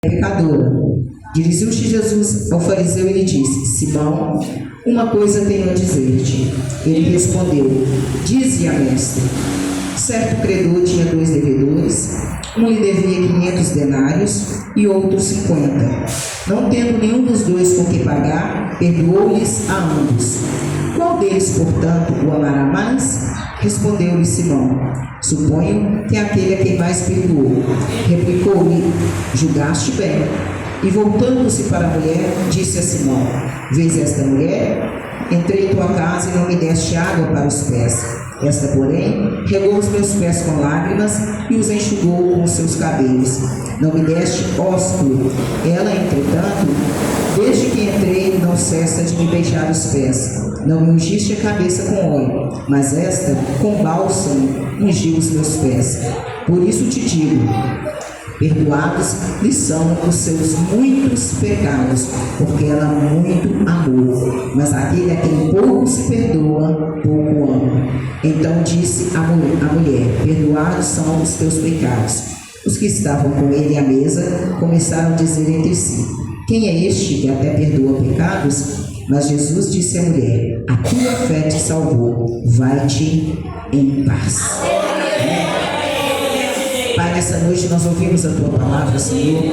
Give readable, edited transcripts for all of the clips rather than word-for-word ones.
pecadora. Dirigiu-se Jesus ao fariseu e lhe disse: Simão, uma coisa tenho a dizer-te. Ele respondeu: Dize-a, mestre. Certo credor tinha 2 devedores. Um lhe devia 500 denários e outro 50. Não tendo nenhum dos 2 com que pagar, perdoou-lhes a ambos. Qual deles, portanto, o amará mais? Respondeu-lhe Simão: Suponho que é aquele a quem mais perdoou. Replicou-lhe: Julgaste bem. E voltando-se para a mulher, disse a Simão: Vês esta mulher? Entrei em tua casa e não me deste água para os pés. Esta, porém, regou os meus pés com lágrimas e os enxugou com os seus cabelos. Não me deste ósculo. Ela, entretanto, desde que entrei, não cessa de me beijar os pés. Não me ungiste a cabeça com óleo, mas esta, com bálsamo, ungiu os meus pés. Por isso te digo: perdoados lhe são os seus muitos pecados, porque ela muito amou. Mas aquele a quem pouco se perdoa, pouco ama. Então disse a mulher: perdoados são os teus pecados. Os que estavam com ele à mesa começaram a dizer entre si: quem é este que até perdoa pecados? Mas Jesus disse à mulher: a tua fé te salvou, vai-te em paz. Pai, nessa noite nós ouvimos a Tua palavra, Senhor.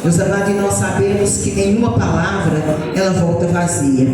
Meus amados, e nós sabemos que nenhuma palavra, ela volta vazia.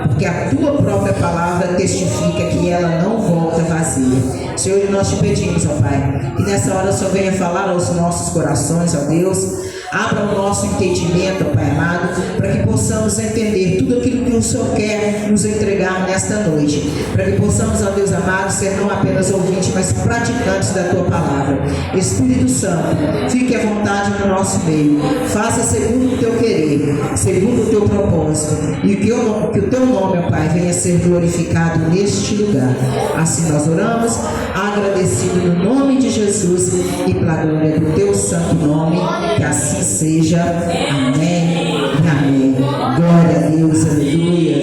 Porque a Tua própria palavra testifica que ela não volta vazia. Senhor, nós te pedimos, ó Pai, que nessa hora o Senhor venha falar aos nossos corações, ó Deus. Abra o nosso entendimento, ó Pai amado, para que possamos entender tudo aquilo que o Senhor quer nos entregar nesta noite. Para que possamos, ó Deus amado, ser não apenas ouvintes, mas praticantes da Tua palavra. Espírito Santo, fique à vontade no nosso meio. Faça segundo o Teu querer, segundo o Teu propósito. E que o Teu nome, ó Pai, venha ser glorificado neste lugar. Assim nós oramos, agradecido no nome de Jesus e pela glória do Teu santo nome. Que assim seja. Amém e amém. Glória a Deus, aleluia.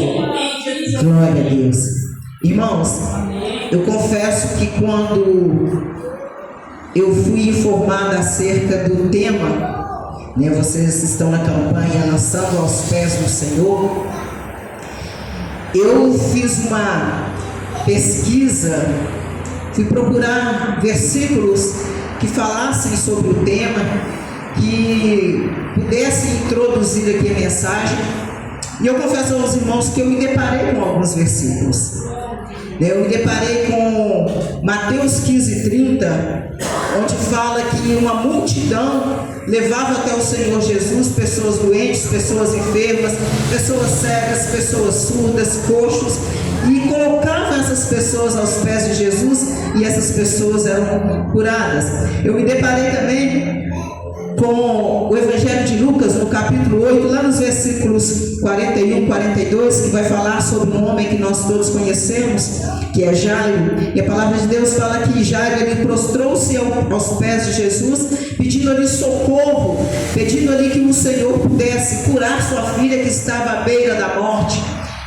Glória a Deus. Irmãos, eu confesso que quando eu fui informada acerca do tema, né, vocês estão na campanha Lançando aos Pés do Senhor, eu fiz uma pesquisa, fui procurar versículos que falassem sobre o tema, que pudessem introduzir aqui a mensagem. E eu confesso aos irmãos que eu me deparei com alguns versículos. Eu me deparei com Mateus 15:30, onde fala que uma multidão levava até o Senhor Jesus pessoas doentes, pessoas enfermas, pessoas cegas, pessoas surdas, coxos, e colocava essas pessoas aos pés de Jesus e essas pessoas eram curadas. Eu me deparei também com o Evangelho de Lucas, no capítulo 8, lá nos versículos 41 e 42, que vai falar sobre um homem que nós todos conhecemos, que é Jairo. E a palavra de Deus fala que Jairo, ele prostrou-se aos pés de Jesus, pedindo ali socorro, pedindo ali que o Senhor pudesse curar sua filha que estava à beira da morte.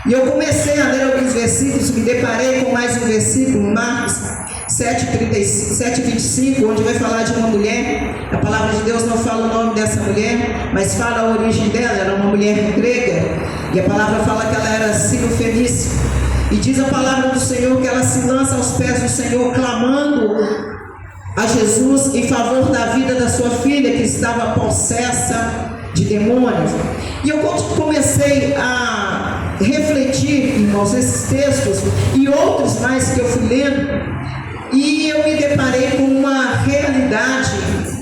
E eu comecei a ler alguns versículos, me deparei com mais um versículo, Marcos 7:25, onde vai falar de uma mulher. A palavra de Deus não fala o nome dessa mulher, mas fala a origem dela. Era uma mulher grega, e a palavra fala que ela era sírio-fenícia. E diz a palavra do Senhor que ela se lança aos pés do Senhor, clamando a Jesus em favor da vida da sua filha, que estava possessa de demônios. E eu comecei a refletir, irmãos, esses textos e outros mais que eu fui lendo, e eu me deparei com uma realidade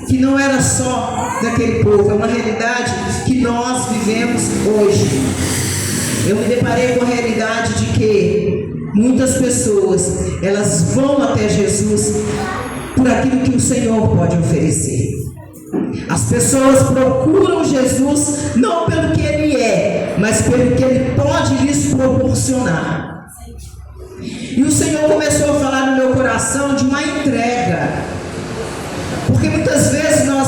que não era só daquele povo, é uma realidade que nós vivemos hoje. Eu me deparei com a realidade de que muitas pessoas, elas vão até Jesus por aquilo que o Senhor pode oferecer. As pessoas procuram Jesus não pelo que Ele é, mas pelo que Ele pode lhes proporcionar. E o Senhor começou a falar no meu coração de uma entrega. Porque muitas vezes nós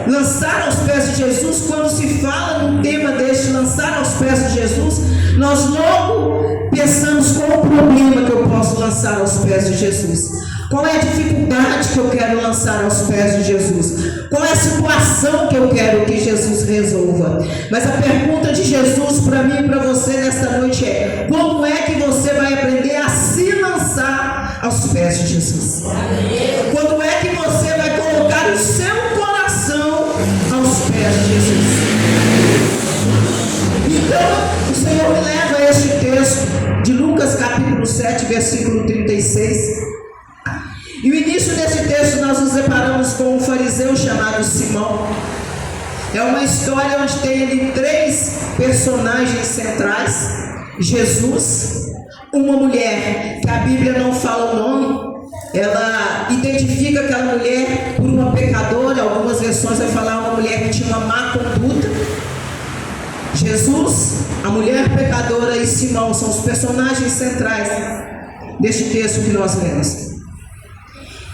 lançar aos pés de Jesus, quando se fala num tema deste, lançar aos pés de Jesus, nós logo pensamos qual o problema que eu posso lançar aos pés de Jesus. Qual é a dificuldade que eu quero lançar aos pés de Jesus? Qual é a situação que eu quero que Jesus resolva? Mas a pergunta de Jesus para mim e para você nesta noite é: como é que você vai aprender a se lançar aos pés de Jesus? Quando é que você vai colocar o seu coração aos pés de Jesus? Então, o Senhor me leva a este texto de Lucas capítulo 7, versículo 36. E o início desse texto nós nos deparamos com um fariseu chamado Simão. É uma história onde tem ali 3 personagens centrais: Jesus, uma mulher que a Bíblia não fala o nome, ela identifica aquela mulher por uma pecadora. Algumas versões vai falar uma mulher que tinha uma má conduta. Jesus, a mulher pecadora e Simão são os personagens centrais deste texto que nós lemos.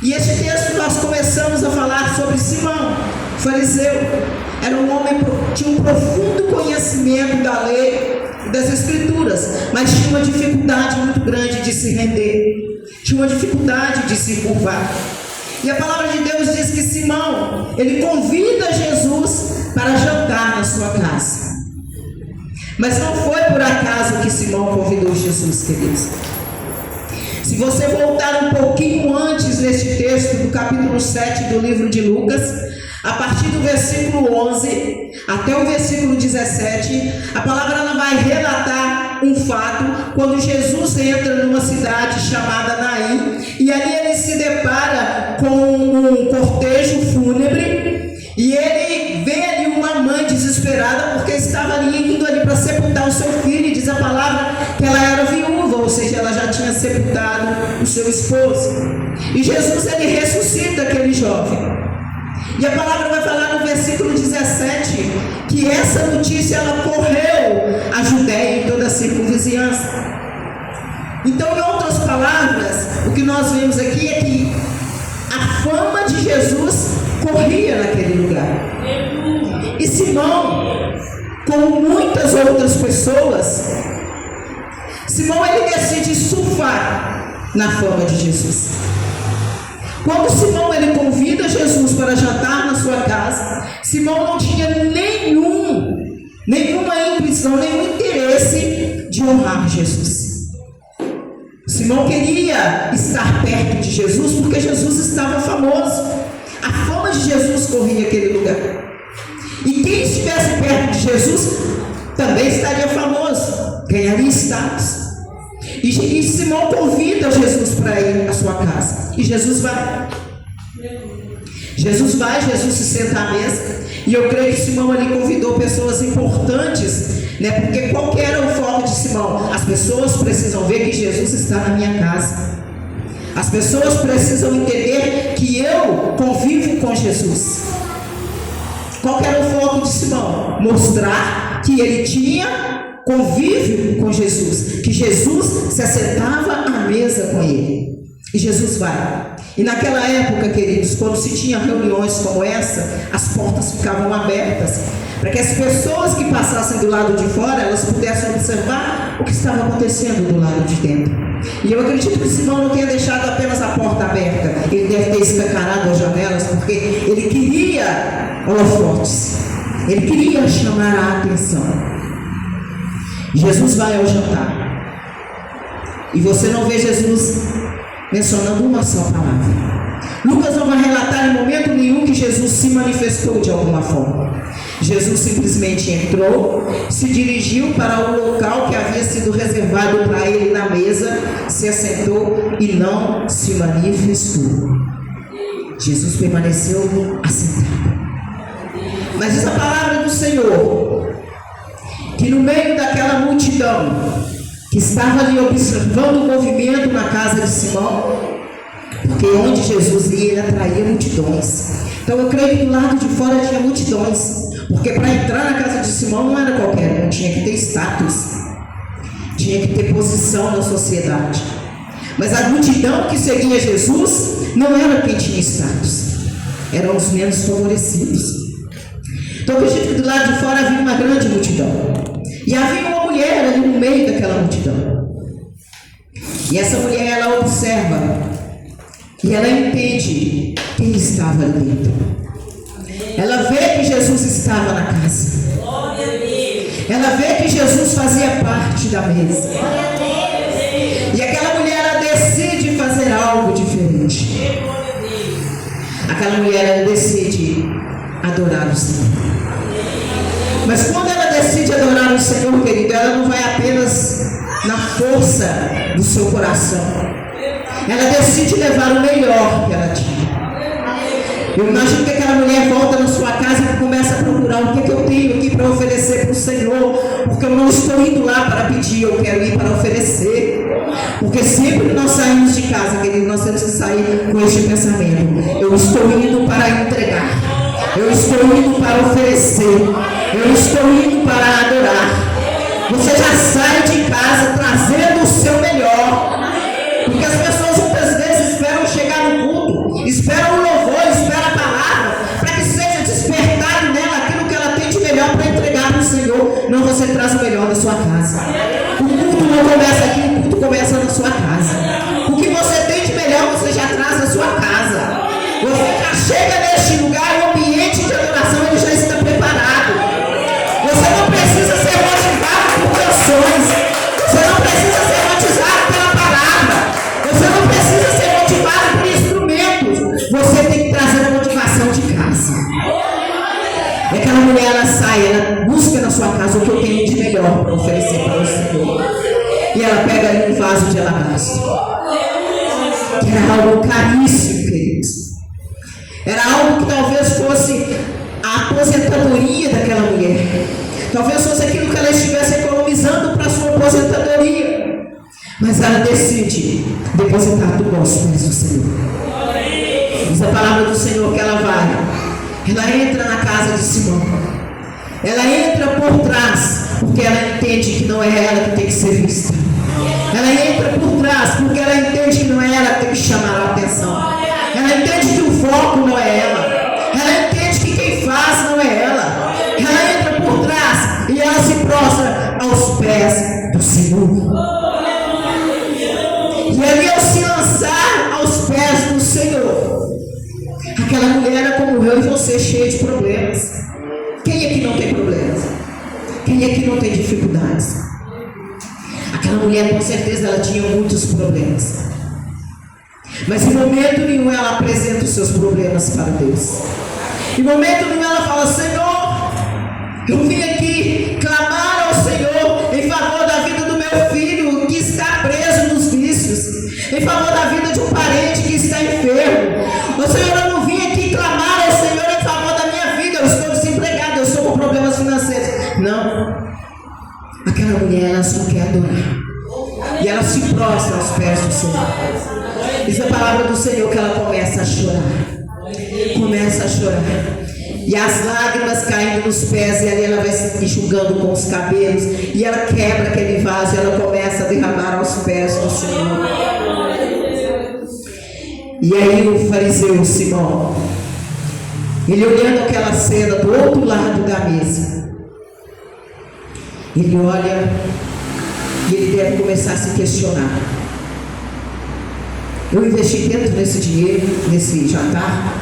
E este texto nós começamos a falar sobre Simão, fariseu. Era um homem que tinha um profundo conhecimento da lei e das escrituras, mas tinha uma dificuldade muito grande de se render, tinha uma dificuldade de se curvar. E a palavra de Deus diz que Simão, ele convida Jesus para jantar na sua casa. Mas não foi por acaso que Simão convidou Jesus, queridos. Se você voltar um pouquinho antes neste texto, do capítulo 7 do livro de Lucas, a partir do versículo 11 até o versículo 17, a palavra ela vai relatar um fato quando Jesus entra numa cidade chamada Naim, e ali ele se depara com um cortejo fúnebre, e ele vê ali uma mãe desesperada porque estava indo ali para sepultar o seu filho, e diz a palavra que ela era viúva, ou seja, ela já tinha sepultado o seu esposo. E Jesus ele ressuscita aquele jovem. E a palavra vai falar no versículo 17 que essa notícia ela correu a Judéia e toda a circunvizinhança. Então, em outras palavras, o que nós vemos aqui é que a fama de Jesus corria naquele lugar. E Simão, como muitas outras pessoas, Simão ele decide surfar na fama de Jesus. Quando Simão ele convida Jesus para jantar na sua casa, Simão não tinha nenhuma intuição, nenhum interesse de honrar Jesus. Simão queria estar perto de Jesus porque Jesus estava famoso. A fama de Jesus corria aquele lugar. E quem estivesse perto de Jesus também estaria famoso, ganharia status. E Simão convida Jesus para ir à sua casa. E Jesus vai. Jesus se senta à mesa. E eu creio que Simão ali convidou pessoas importantes, né? Porque qual que era o foco de Simão? As pessoas precisam ver que Jesus está na minha casa. As pessoas precisam entender que eu convivo com Jesus. Qual que era o foco de Simão? Mostrar que ele tinha convívio com Jesus, que Jesus se assentava à mesa com ele. E Jesus vai. E naquela época, queridos, quando se tinha reuniões como essa, as portas ficavam abertas para que as pessoas que passassem do lado de fora, elas pudessem observar o que estava acontecendo do lado de dentro. E eu acredito que Simão não tenha deixado apenas a porta aberta, ele deve ter escancarado as janelas, porque ele queria holofotes, ele queria chamar a atenção. Jesus vai ao jantar, e você não vê Jesus mencionando uma só palavra. Lucas não vai relatar em momento nenhum que Jesus se manifestou de alguma forma. Jesus simplesmente entrou, se dirigiu para o local que havia sido reservado para ele na mesa, se assentou e não se manifestou. Jesus permaneceu assentado. Mas diz a palavra do Senhor que no meio daquela multidão que estava ali observando o movimento na casa de Simão, porque onde Jesus ia, ele atraía multidões. Então eu creio que do lado de fora tinha multidões, porque para entrar na casa de Simão não era qualquer um, tinha que ter status, tinha que ter posição na sociedade. Mas a multidão que seguia Jesus não era quem tinha status, eram os menos favorecidos. Então eu acredito que do lado de fora havia uma grande multidão, e havia uma mulher ali no meio daquela multidão. E essa mulher, ela observa e ela entende quem estava ali dentro. Ela vê que Jesus estava na casa. Ela vê que Jesus fazia parte da mesa. E aquela mulher, ela decide fazer algo diferente. Aquela mulher, ela decide adorar o Senhor. Mas quando ela decide adorar o Senhor, querido, ela não vai apenas na força do seu coração. Ela decide levar o melhor que ela tinha. Eu imagino que aquela mulher volta na sua casa e começa a procurar o que eu tenho aqui para oferecer para o Senhor, porque eu não estou indo lá para pedir, eu quero ir para oferecer. Porque sempre que nós saímos de casa, querido, nós temos que sair com este pensamento: eu estou indo para entregar, eu estou indo para oferecer, eu estou indo para adorar. Você já sai de casa trazendo o seu melhor, porque as pessoas muitas vezes esperam chegar no culto, esperam o louvor, esperam a palavra, para que seja despertado nela aquilo que ela tem de melhor para entregar para o Senhor. Não, você traz o melhor da sua casa. O culto não começa aqui, o culto começa na sua casa. O que você tem de melhor, você já traz da sua casa. Você já chega neste lugar e o ambiente de adoração ele já está preparado. Você não precisa ser motivado por canções. Você não precisa ser motivado pela palavra. Você não precisa ser motivado por instrumentos. Você tem que trazer a motivação de casa. E aquela mulher, ela sai, ela busca na sua casa o que eu tenho de melhor para oferecer para o Senhor. E ela pega ali um vaso de alabastro, que era algo caríssimo, queridos. Era algo que talvez fosse a aposentadoria daquela mulher. Talvez fosse aquilo que ela estivesse economizando para a sua aposentadoria. Mas ela decide depositar tudo aos pés do Senhor. Diz a palavra do Senhor que ela vai. Ela entra na casa de Simão. Ela entra por trás, porque ela entende que não é ela que tem que ser vista. Ela entra por trás, porque ela entende que não é ela que tem que chamar a atenção. Ela entende que o foco não é ela. Ela entende que quem faz não é ela. Ela entra por trás e ela se prostra aos pés do Senhor. E ali, ao se lançar aos pés do Senhor, aquela mulher era como eu e você, cheia de problemas. Quem é que não tem problemas? Quem é que não tem dificuldades? Aquela mulher, com certeza, ela tinha muitos problemas. Mas em momento nenhum ela apresenta os seus problemas para Deus. Em momento nenhum ela fala: Senhor, eu vim aqui clamar ao Senhor em favor da vida do meu filho que está preso nos vícios, em favor da vida de um parente que está enfermo. Ô Senhor, eu não vim aqui clamar ao Senhor em favor da minha vida, eu estou desempregado, eu estou com problemas financeiros. Não. Aquela mulher, ela só quer adorar. E ela se prostra aos pés do Senhor. Diz a palavra do Senhor que ela começa a chorar. Começa a chorar. E as lágrimas caindo nos pés, e ali ela vai se enxugando com os cabelos. E ela quebra aquele vaso e ela começa a derramar aos pés do Senhor. E aí o fariseu Simão, ele olhando aquela cena do outro lado da mesa, ele olha e ele deve começar a se questionar: eu investi tanto nesse dinheiro, nesse jantar,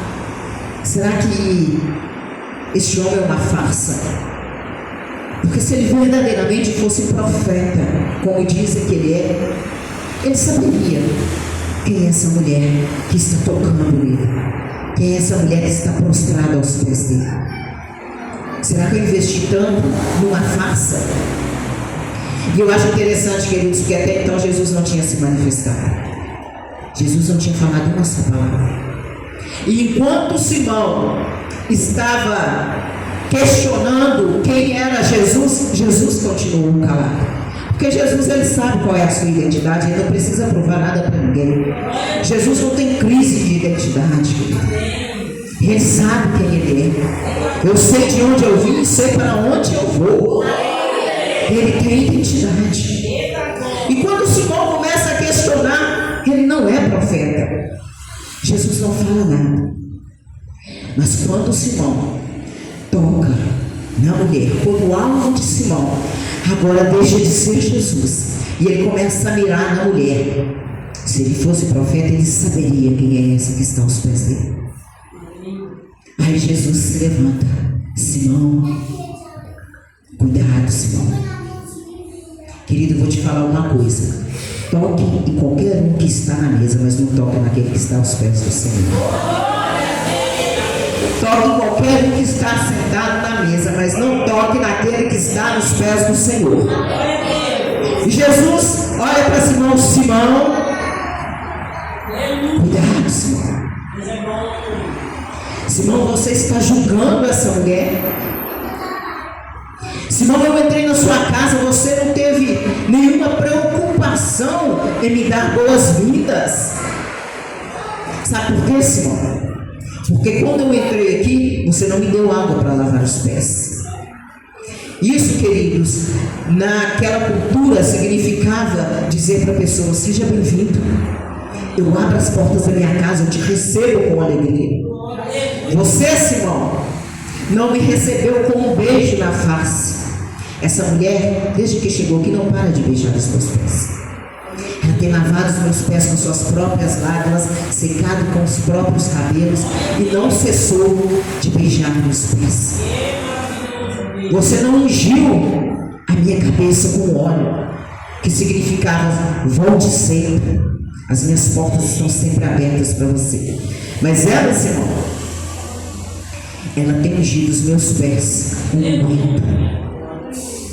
será que esse homem é uma farsa? Porque se ele verdadeiramente fosse profeta, como dizem que ele é, ele saberia quem é essa mulher que está tocando ele, quem é essa mulher que está prostrada aos pés dele. Será que eu investi tanto numa farsa? E eu acho interessante, queridos, que até então Jesus não tinha se manifestado. Jesus não tinha falado uma só palavra. E enquanto Simão estava questionando quem era Jesus, Jesus continuou calado. Porque Jesus, ele sabe qual é a sua identidade, ele não precisa provar nada para ninguém. Jesus não tem crise de identidade, querido. Ele sabe quem ele é. Eu sei de onde eu vim e sei para onde eu vou. Ele tem identidade. E quando Simão começa a questionar, ele não é profeta. Jesus não fala nada. Mas quando Simão toca na mulher, como alvo de Simão, agora deixa de ser Jesus. E ele começa a mirar na mulher. Se ele fosse profeta, ele saberia quem é essa que está aos pés dele. Aí Jesus se levanta. Simão, cuidado, Simão. Querido, eu vou te falar uma coisa. Toque em qualquer um que está na mesa, mas não toque naquele que está aos pés do Senhor. Toque em qualquer um que está sentado na mesa, mas não toque naquele que está nos pés do Senhor. E Jesus olha para Simão. Simão, cuidado, Simão. Simão, você está julgando essa mulher. Simão, eu entrei na sua casa, você não teve nenhuma preocupação em me dar boas-vindas. Sabe por quê, Simão? Porque quando eu entrei aqui, você não me deu água para lavar os pés. Isso, queridos, naquela cultura significava dizer para a pessoa: seja bem-vindo. Eu abro as portas da minha casa, eu te recebo com alegria. Você, Simão, não me recebeu com um beijo na face. Essa mulher, desde que chegou aqui, não para de beijar os meus pés. Ela tem lavado os meus pés com suas próprias lágrimas, secado com os próprios cabelos, e não cessou de beijar meus pés. Você não ungiu a minha cabeça com óleo, que significava: volte sempre. As minhas portas estão sempre abertas para você. Mas ela, Simão, ela tem ungido os meus pés com óleo.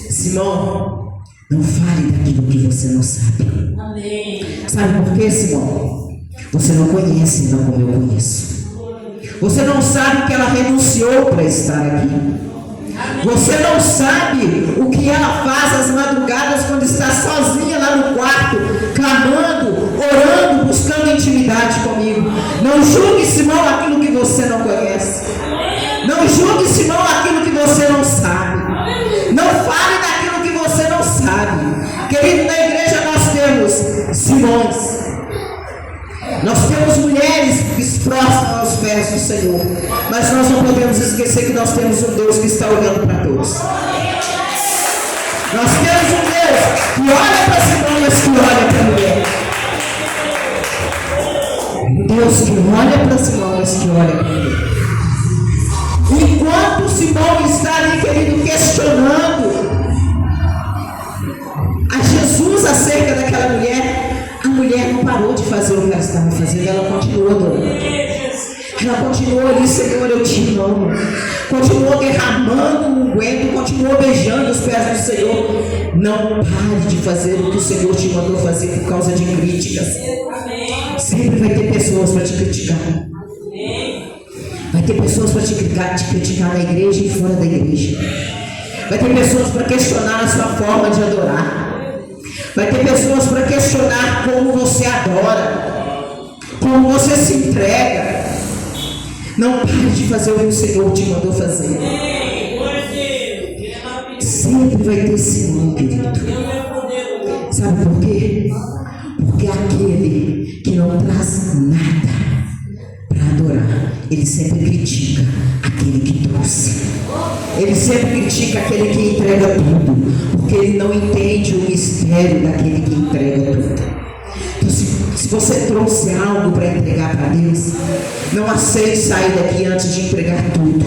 Simão, não fale daquilo que você não sabe. Sabe por quê, Simão? Você não conhece não como eu conheço. Você não sabe que ela renunciou para estar aqui. Você não sabe o que ela faz às madrugadas quando está sozinha lá no quarto, clamando, orando, buscando intimidade comigo. Não julgue, Simão, aquilo que você não conhece. Não julgue, Simão, aquilo que você não sabe. Não fale daquilo que você não sabe. Querido, na igreja nós temos Simões. Nós temos mulheres próximas aos pés do Senhor. Mas nós não podemos esquecer que nós temos um Deus que está olhando para todos. Nós temos um Deus que olha para Simão, mas que olha para a mulher. Um Deus que olha para Simão, mas que olha para a mulher. Enquanto Simão está ali, querido, questionando a Jesus acerca daquela mulher, a mulher não parou de fazer o que ela estava fazendo, ela continuou adorando. Ela continuou ali: Senhor, eu te amo. Continuou derramando um unguento, continuou beijando os pés do Senhor. Não pare de fazer o que o Senhor te mandou fazer por causa de críticas. Sempre vai ter pessoas para te criticar. Vai ter pessoas para te criticar na igreja e fora da igreja. Vai ter pessoas para questionar a sua forma de adorar. Vai ter pessoas para questionar como você adora, como você se entrega. Não pare de fazer o que o Senhor te mandou fazer. Sempre vai ter Simão, querido. Sabe por quê? Porque aquele que não traz nada para adorar, ele sempre critica aquele que trouxe. Ele sempre critica aquele que entrega tudo, porque ele não entende o mistério daquele que entrega tudo. Então, se você trouxe algo para entregar para Deus, não aceite sair daqui antes de entregar tudo.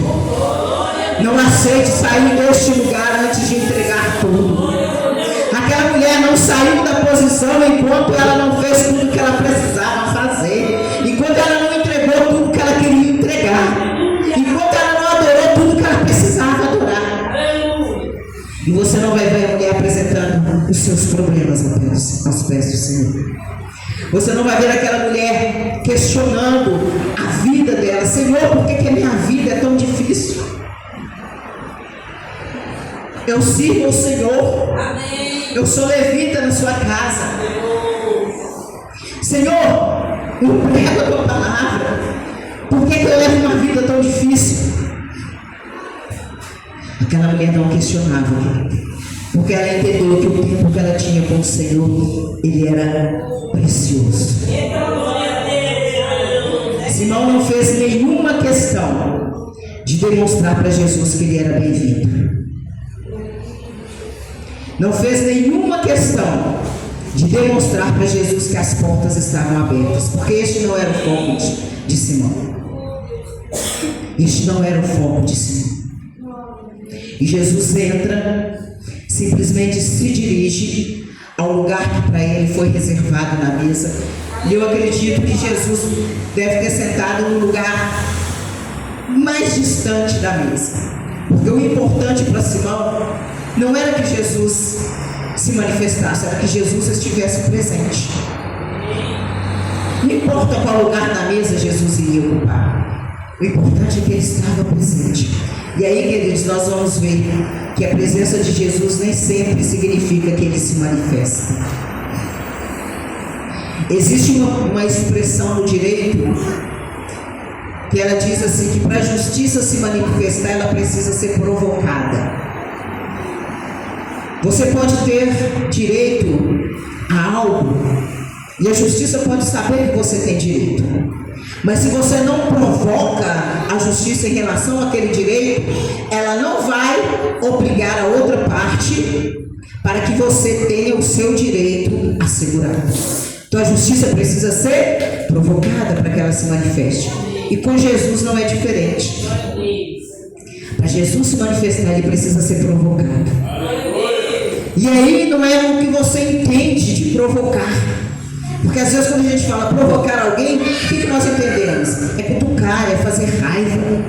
Não aceite sair deste lugar antes de entregar tudo. Aquela mulher não saiu da posição enquanto ela não fez tudo que ela precisava fazer, enquanto ela não entregou tudo que ela queria entregar, enquanto ela não adorou tudo que ela precisava adorar. E você não vai ver a mulher apresentando os seus problemas aos pés do Senhor. Você não vai ver aquela mulher questionando a vida dela: Senhor, por que a minha vida é tão difícil? Eu sirvo ao Senhor. Eu sou levita na sua casa. Senhor, eu prego a tua palavra. Por que eu levo uma vida tão difícil? Aquela mulher não questionava, porque ela entendeu que o tempo que ela tinha com o Senhor, ele era precioso. Simão não fez nenhuma questão de demonstrar para Jesus que ele era bem-vindo. Não fez nenhuma questão de demonstrar para Jesus que as portas estavam abertas, porque este não era o foco de Simão. Este não era o foco de Simão. E Jesus entra, simplesmente se dirige ao lugar que para ele foi reservado na mesa. E eu acredito que Jesus deve ter sentado no lugar mais distante da mesa. Porque o importante para Simão não era que Jesus se manifestasse, era que Jesus estivesse presente. Não importa qual lugar na mesa Jesus iria ocupar, o importante é que ele estava presente. E aí, queridos, nós vamos ver que a presença de Jesus nem sempre significa que ele se manifesta. Existe uma expressão no direito que ela diz assim, que para a justiça se manifestar, ela precisa ser provocada. Você pode ter direito a algo e a justiça pode saber que você tem direito, mas se você não provoca a justiça em relação àquele direito, ela não vai obrigar a outra parte para que você tenha o seu direito assegurado. Então a justiça precisa ser provocada para que ela se manifeste. E com Jesus não é diferente. Para Jesus se manifestar, ele precisa ser provocado. E aí não é o que você entende de provocar. Porque às vezes quando a gente fala provocar alguém, o que nós entendemos? É cutucar, é fazer raiva,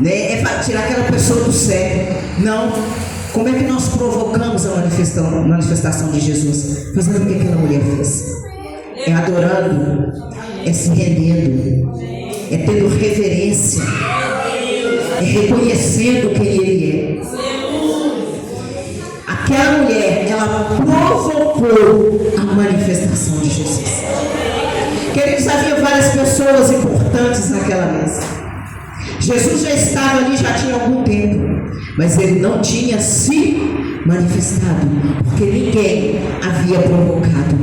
né? É tirar aquela pessoa do sério. Não. Como é que nós provocamos a manifestação de Jesus? Fazendo o que aquela mulher fez. É adorando, é se rendendo, é tendo reverência, é reconhecendo quem ele é. Aquela mulher, ela provocou a manifestação de Jesus. Queridos, havia várias pessoas importantes naquela mesa. Jesus já estava ali, já tinha algum tempo, mas ele não tinha se manifestado, porque ninguém havia provocado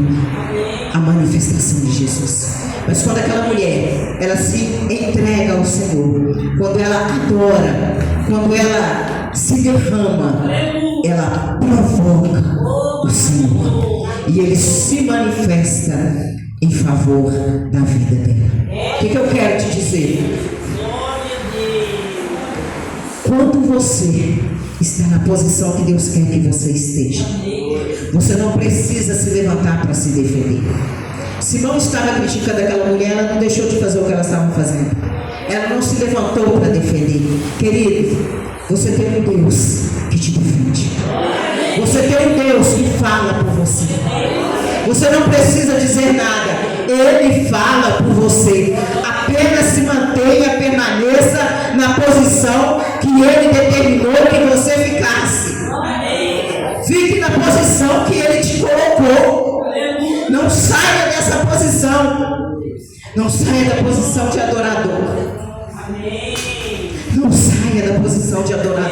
a manifestação de Jesus. Mas quando aquela mulher, ela se entrega ao Senhor, quando ela adora, quando ela se derrama, ela provoca o Senhor e ele se manifesta em favor da vida dela. O que eu quero te dizer? Quando você está na posição que Deus quer que você esteja, você não precisa se levantar para se defender. Simão estava criticando aquela mulher, ela não deixou de fazer o que ela estava fazendo. Ela não se levantou para defender. Querido, você tem um Deus que te defende. Você tem um Deus que fala por você. Você não precisa dizer nada. Ele fala por você. Apenas se mantenha, permaneça na posição que ele determinou que você ficasse. Fique na posição que ele te colocou. Não saia dessa posição. Não saia da posição de adorador. Não saia da posição de adorador.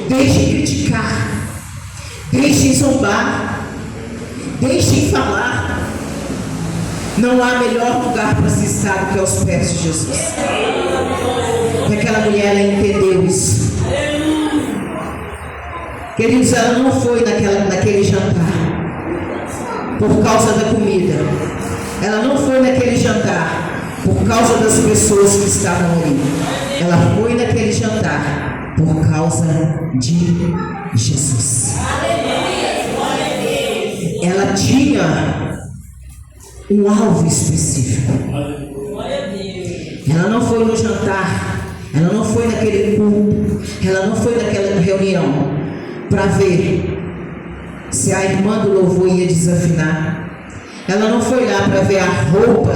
Deixe criticar. Deixe zombar. Deixe falar. Não há melhor lugar para se estar do que aos pés de Jesus. E aquela mulher, ela entendeu isso. Queridos, ela não foi naquele jantar por causa da comida. Ela não foi naquele jantar por causa das pessoas que estavam ali. Ela foi naquele jantar por causa de Jesus. Ela tinha um alvo específico. Ela não foi no jantar, ela não foi naquele culto, ela não foi naquela reunião para ver se a irmã do louvor ia desafinar. Ela não foi lá para ver a roupa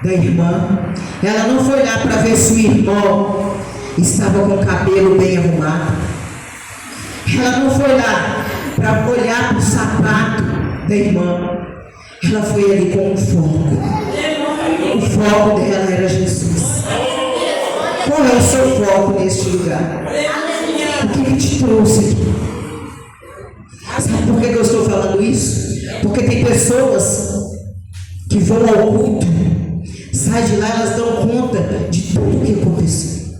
da irmã. Ela não foi lá para ver se o irmão estava com o cabelo bem arrumado. Ela não foi lá para olhar para o sapato da irmã. Ela foi ali com um foco. O foco dela era Jesus. Qual é o seu foco neste lugar? O que te trouxe aqui? Sabe por que eu estou falando isso? Porque tem pessoas que vão ao culto, saem de lá, elas dão conta de tudo o que aconteceu.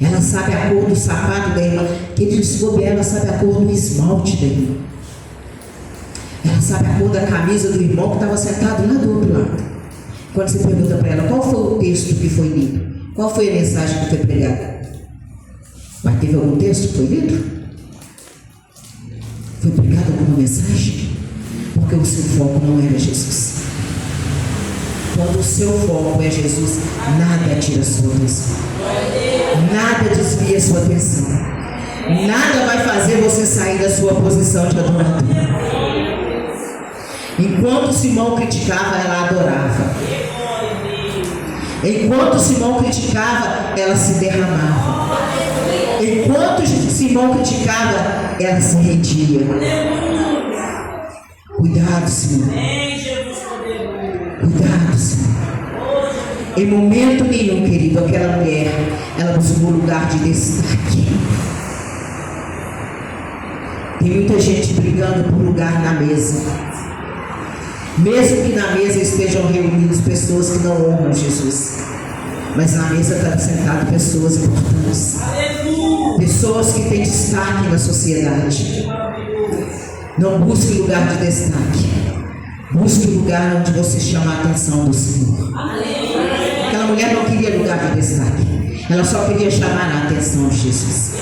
Ela sabe a cor do sapato da irmã. Quem diz bobear, ela sabe a cor do esmalte da irmã. Ela sabe a cor da camisa do irmão que estava sentado lá do outro lado. Quando você pergunta para ela qual foi o texto que foi lido, qual foi a mensagem que foi pregada, mas teve algum texto que foi lido? Foi pregada alguma mensagem? Porque o seu foco não era Jesus. Quando o seu foco é Jesus, nada tira a sua atenção, nada desvia a sua atenção, nada vai fazer você sair da sua posição de adorador. Enquanto Simão criticava, ela adorava. Enquanto Simão criticava, ela se derramava. Enquanto Simão criticava, ela se rendia. Cuidado, Simão. Cuidado, Senhor. Em momento nenhum, querido, aquela mulher, ela buscou um lugar de destaque. Tem muita gente brigando por lugar na mesa. Mesmo que na mesa estejam reunidas pessoas que não honram Jesus, mas na mesa estão sentadas pessoas importantes, pessoas que têm destaque na sociedade. Não busque lugar de destaque. Busque o lugar onde você chama a atenção do Senhor. Aquela mulher não queria lugar de destaque. Ela só queria chamar a atenção de Jesus.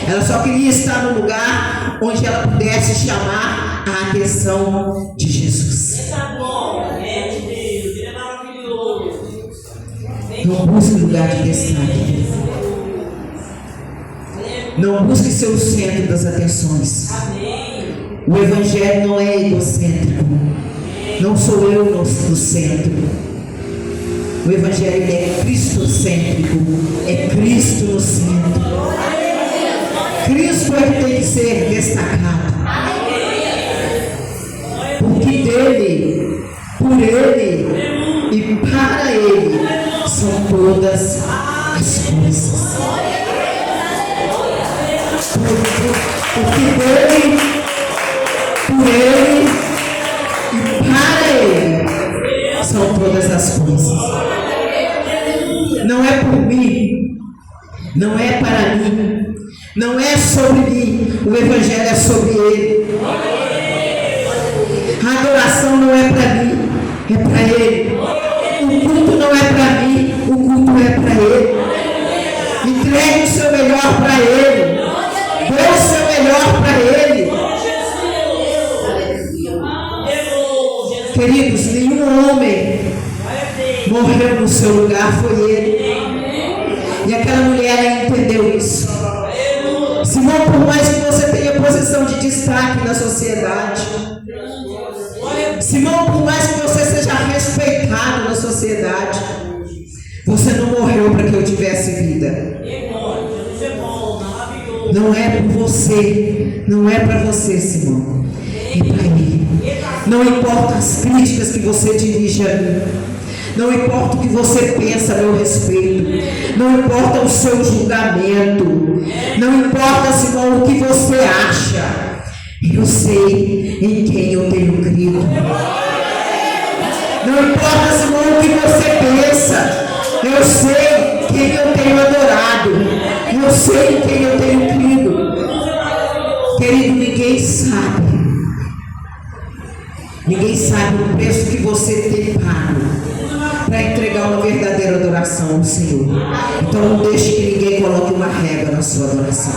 Ela só queria estar no lugar onde ela pudesse chamar a atenção de Jesus. Não busque lugar de destaque. Não busque ser o centro das atenções. O Evangelho não é egocêntrico. Não sou eu no centro. O Evangelho é cristocêntrico. É Cristo no centro. Cristo é que tem que ser destacado. Porque dele, por ele e para ele são todas as coisas. Porque dele, por ele e para ele são todas as coisas. Não é por mim, não é para mim, não é sobre mim. O Evangelho é sobre ele. A adoração não é para mim, é para ele. O culto não é para mim, o culto é para ele. Entregue o seu melhor para ele. Dê o seu melhor para ele. Queridos, nenhum homem morreu no seu lugar, foi ele. E aquela mulher, ela entendeu isso. Simão, por mais que você tenha posição de destaque na sociedade, Simão, por mais que você seja respeitado na sociedade, você não morreu para que eu tivesse vida. Não é por você, não é para você, Simão, é para ele. Não importa as críticas que você dirige a mim, não importa o que você pensa a meu respeito, não importa o seu julgamento, não importa, Simão, o que você acha. Eu sei em quem eu tenho crido. Não importa, Simão, o que você pensa. Eu sei quem eu tenho adorado. Eu sei em quem eu tenho crido. Querido, ninguém sabe. Ninguém sabe o preço que você tem pago para entregar uma verdadeira adoração ao Senhor. Então não deixe que ninguém coloque uma régua na sua adoração.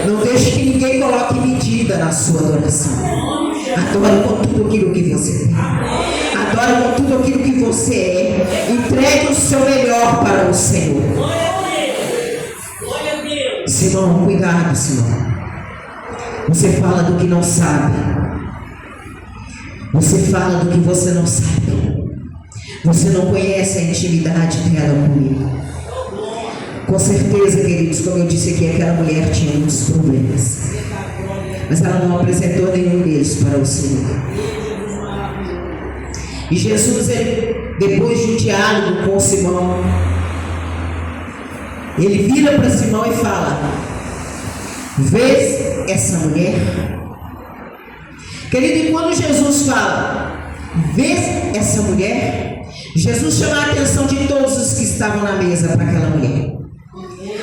Não deixe que ninguém coloque medida na sua adoração. Adore com tudo aquilo que você tem. Adore com tudo aquilo que você é. Entregue o seu melhor para o Senhor. Simão, cuidado, Simão. Você fala do que não sabe. Você fala do que você não sabe. Você não conhece a intimidade dela comigo. Com certeza, queridos, como eu disse aqui, aquela mulher tinha muitos problemas, mas ela não apresentou nenhum deles para o Senhor. E Jesus, depois de um diálogo com Simão, ele vira para Simão e fala: vês essa mulher? Querido, e quando Jesus fala, vês essa mulher? Jesus chama a atenção de todos os que estavam na mesa para aquela mulher.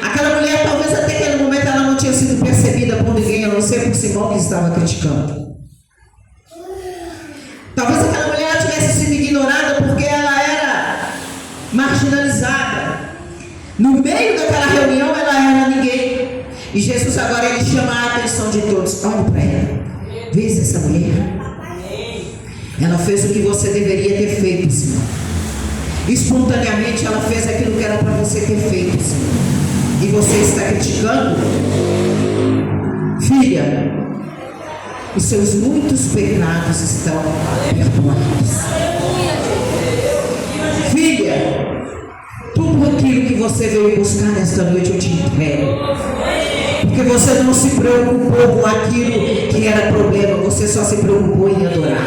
Aquela mulher, talvez até aquele momento, ela não tinha sido percebida por ninguém, a não ser por Simão, que estava criticando. Talvez aquela mulher tivesse sido ignorada porque ela E Jesus agora ele chama a atenção de todos. Olhe para ela. Veja essa mulher. Ela fez o que você deveria ter feito, Senhor. Espontaneamente ela fez aquilo que era para você ter feito, Senhor. E você está criticando? Filha, os seus muitos pecados estão perdoados. Filha, tudo aquilo que você veio buscar nesta noite eu te entrego. Porque você não se preocupou com aquilo que era problema, você só se preocupou em adorar.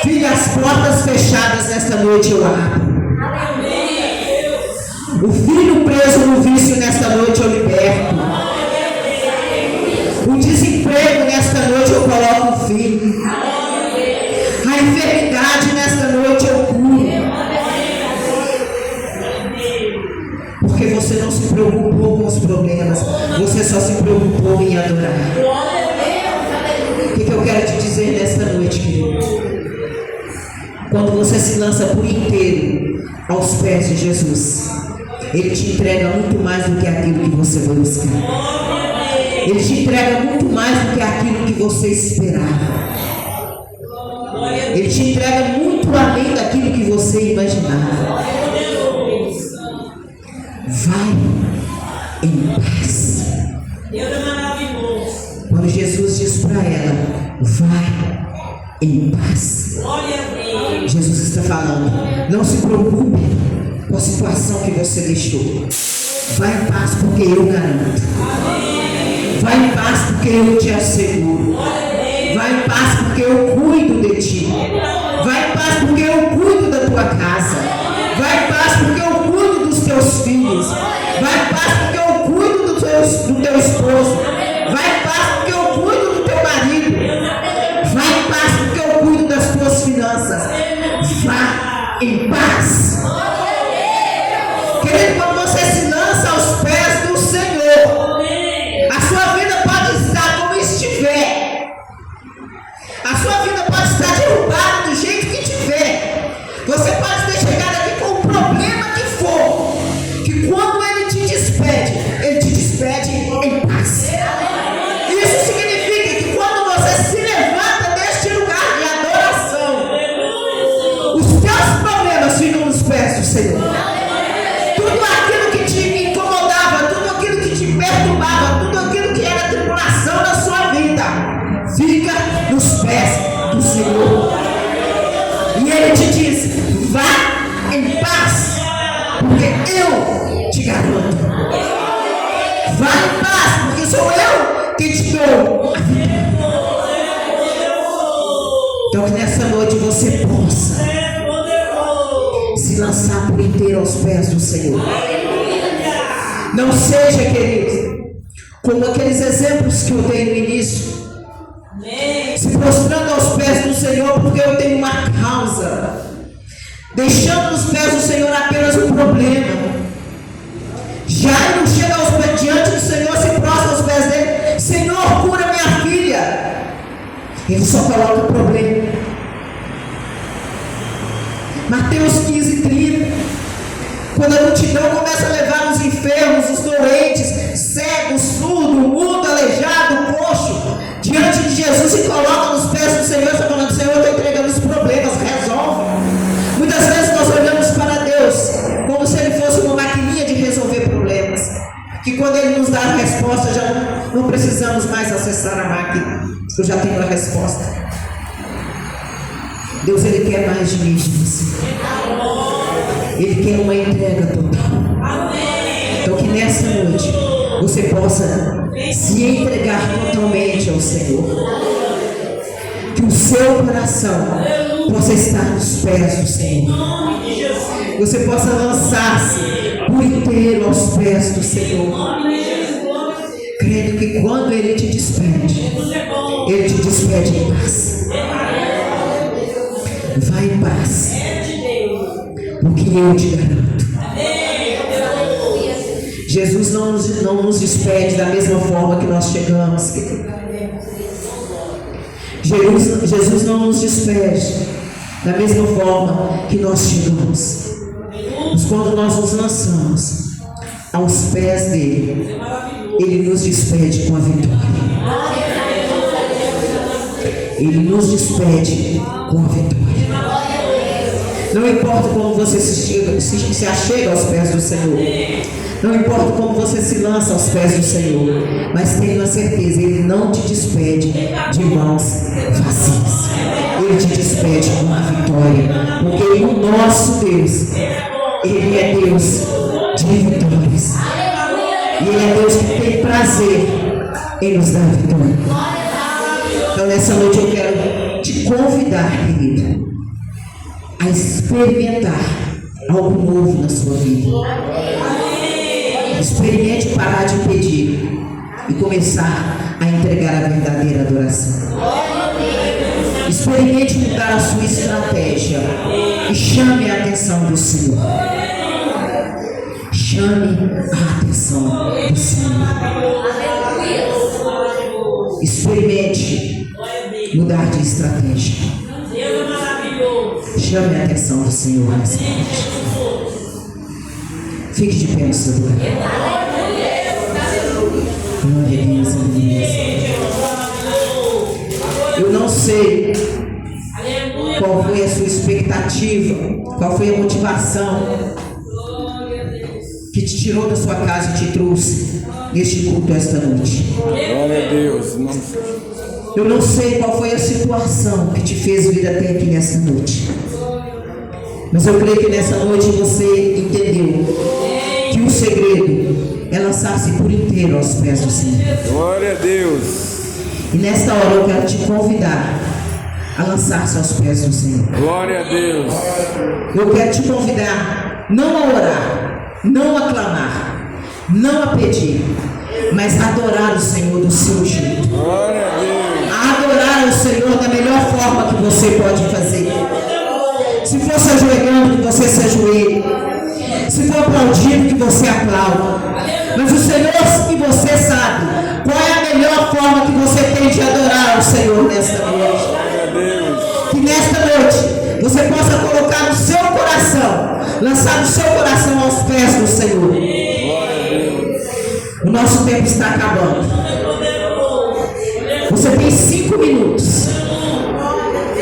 Filha, as portas fechadas nesta noite eu abro. O filho preso no vício nesta noite eu liberto. O desemprego nesta noite eu coloco fim. A enfermidade nesta noite eu curo. Porque você não se preocupou com os problemas, você só se preocupou em adorar. O que eu quero te dizer nesta noite, querido? Quando você se lança por inteiro aos pés de Jesus, Ele te entrega muito mais do que aquilo que você vai buscar. Ele te entrega muito mais do que aquilo que você esperava. Ele te entrega muito além daquilo que você imaginava. Vai em paz. Quando Jesus diz para ela, vai em paz, Jesus está falando, não se preocupe com a situação que você deixou. Vai em paz porque eu garanto. Vai em paz porque eu te asseguro. Vai em paz porque eu cuido de ti. Vai em paz porque eu cuido da tua casa. Vai em paz porque eu cuido dos teus filhos. Vai em paz porque eu cuido do teu esposo. Vai em paz porque eu cuido do teu marido. Vai em paz porque eu cuido das tuas finanças. Vá em paz. Querido, quando você se lança aos pés do Senhor, a sua vida pode estar como estiver. A sua vida pode estar derrubada do jeito que tiver. Você pode ter chegado aqui com o problema que for. Que quando Ele te despede em paz. Isso significa que quando você se levanta deste lugar de adoração, os teus problemas ficam nos pés do Senhor. Tudo aquilo que te incomodava, tudo aquilo que te perturbava, tudo aquilo que era tribulação na sua vida, fica nos pés do Senhor. E Ele te diz, vá em paz, porque eu te garanto. Vá em paz, porque sou eu que te dou a vida. Então que nessa noite você possa se lançar por inteiro aos pés do Senhor. Não seja, querido, como aqueles exemplos que eu dei no início, se prostrando aos pés do Senhor porque eu tenho uma causa, deixando nos pés do Senhor apenas um problema. Jairo chega diante do Senhor, se prostra aos pés dele, Senhor, cura minha filha. Ele só coloca o problema. Mateus 15:30. Quando a multidão começa a levar os enfermos, os doentes, cegos, surdo, mudo, aleijado, coxo, diante de Jesus e coloca nos pés do Senhor, está falando, Senhor, eu estou entregando os problemas, resolve. Muitas vezes nós olhamos para Deus como se Ele fosse uma maquininha de resolver problemas, que quando Ele nos dá a resposta, já não precisamos mais acessar a máquina, eu já tenho a resposta. Deus, Ele quer mais de mim, de você. Ele quer uma entrega total. Então que nessa noite você possa se entregar totalmente ao Senhor. Que o seu coração possa estar nos pés do Senhor. Você possa lançar-se por inteiro aos pés do Senhor. Crendo que quando Ele te despede em paz. Vai em paz, porque eu te garanto. Jesus não nos despede da mesma forma que nós chegamos. Jesus não nos despede da mesma forma que nós chegamos. Mas quando nós nos lançamos aos pés dele, ele nos despede com a vitória. Ele nos despede com a vitória. Não importa como você se achega aos pés do Senhor, não importa como você se lança aos pés do Senhor, mas tenha a certeza, Ele não te despede de mãos vazias. Ele te despede com a vitória, porque o nosso Deus, Ele é Deus de vitórias. E Ele é Deus que tem prazer em nos dar vitória. Então nessa noite eu quero te convidar, querido, a experimentar algo novo na sua vida. Experimente parar de pedir e começar a entregar a verdadeira adoração. Experimente mudar a sua estratégia e chame a atenção do Senhor. Chame a atenção do Senhor. Experimente mudar de estratégia. Chame a atenção do Senhor nessa noite. Fique de pé no seu lugar. Glória a Deus, aleluia. Eu não sei qual foi a sua expectativa, qual foi a motivação que te tirou da sua casa e te trouxe neste culto esta noite. Glória a Deus. Eu não sei qual foi a situação que te fez vir até aqui nesta noite, mas eu creio que nessa noite você entendeu que o segredo é lançar-se por inteiro aos pés do Senhor. Glória a Deus. E nesta hora eu quero te convidar a lançar-se aos pés do Senhor. Glória a Deus. Eu quero te convidar não a orar, não a clamar, não a pedir, mas a adorar o Senhor do seu jeito. Glória a Deus. A adorar o Senhor da melhor forma que você pode fazer. Se for se ajoelhando, que você se ajoelhe. Se for aplaudindo, que você aplauda. Mas o Senhor, que você sabe qual é a melhor forma que você tem de adorar o Senhor nesta noite. Que nesta noite você possa colocar no seu coração, lançar no seu coração aos pés do Senhor. O nosso tempo está acabando. Você tem 5 minutos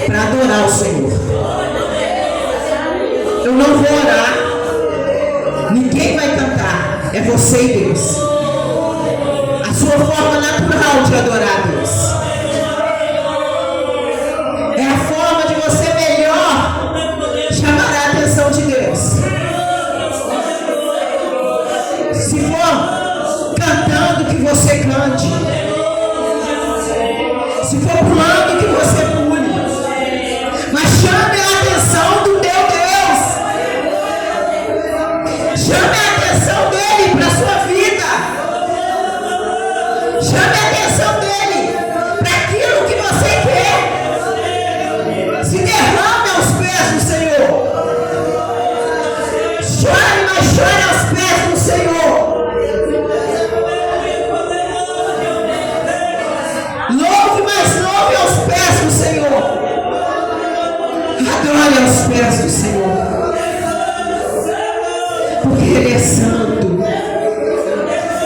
para adorar o Senhor. Eu não vou orar, ninguém vai cantar, é você e Deus. A sua forma natural de adorar a Deus é a forma de você melhor chamar a atenção de Deus. Se for cantando, que você cante. Se for pulando, que você pule. Mas chame a atenção do teu Deus. Chame a atenção dele para a sua vida. Chame a atenção dele para aquilo que você quer. Se derrame aos pés do Senhor. Chore, mas chore aos pés do Senhor. Louve, mas louve aos pés do Senhor. Adore aos pés do Senhor. Porque Ele é santo.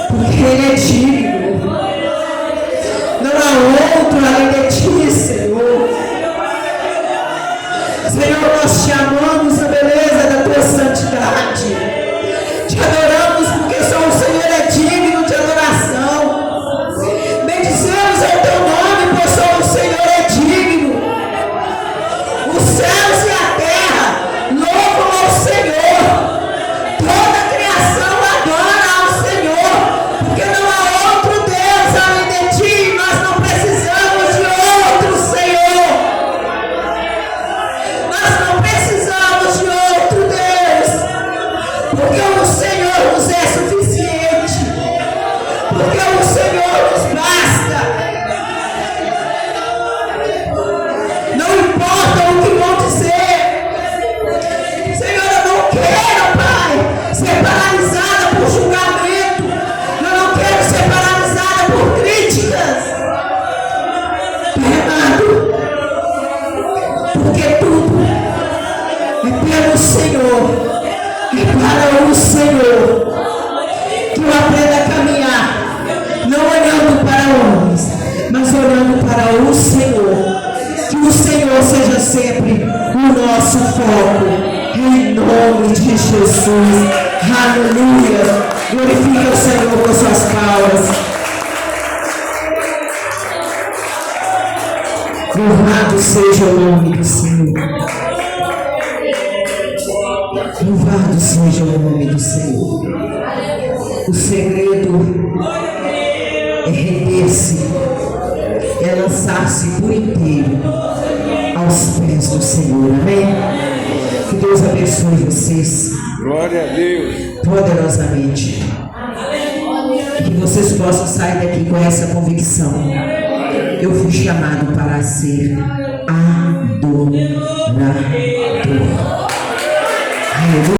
Porque Ele é digno. Não há outro além de ti, Senhor. Senhor, nós te amamos a beleza da tua santidade. Te adoramos porque só o Senhor é digno de adoração. Bendizemos ao teu nome, pois só o Senhor é digno. Os céus e a terra louvam ao Senhor. Toda a criação adora ao Senhor, porque não há foco em nome de Jesus. Aleluia. Glorifica o Senhor com suas palmas. Louvado seja o nome do Senhor. Louvado seja o nome do Senhor. O segredo é render-se, é lançar-se por inteiro aos pés do Senhor. Amém? Que Deus abençoe vocês. Glória a Deus. Poderosamente. Que vocês possam sair daqui com essa convicção. Eu fui chamado para ser adorador. Aleluia.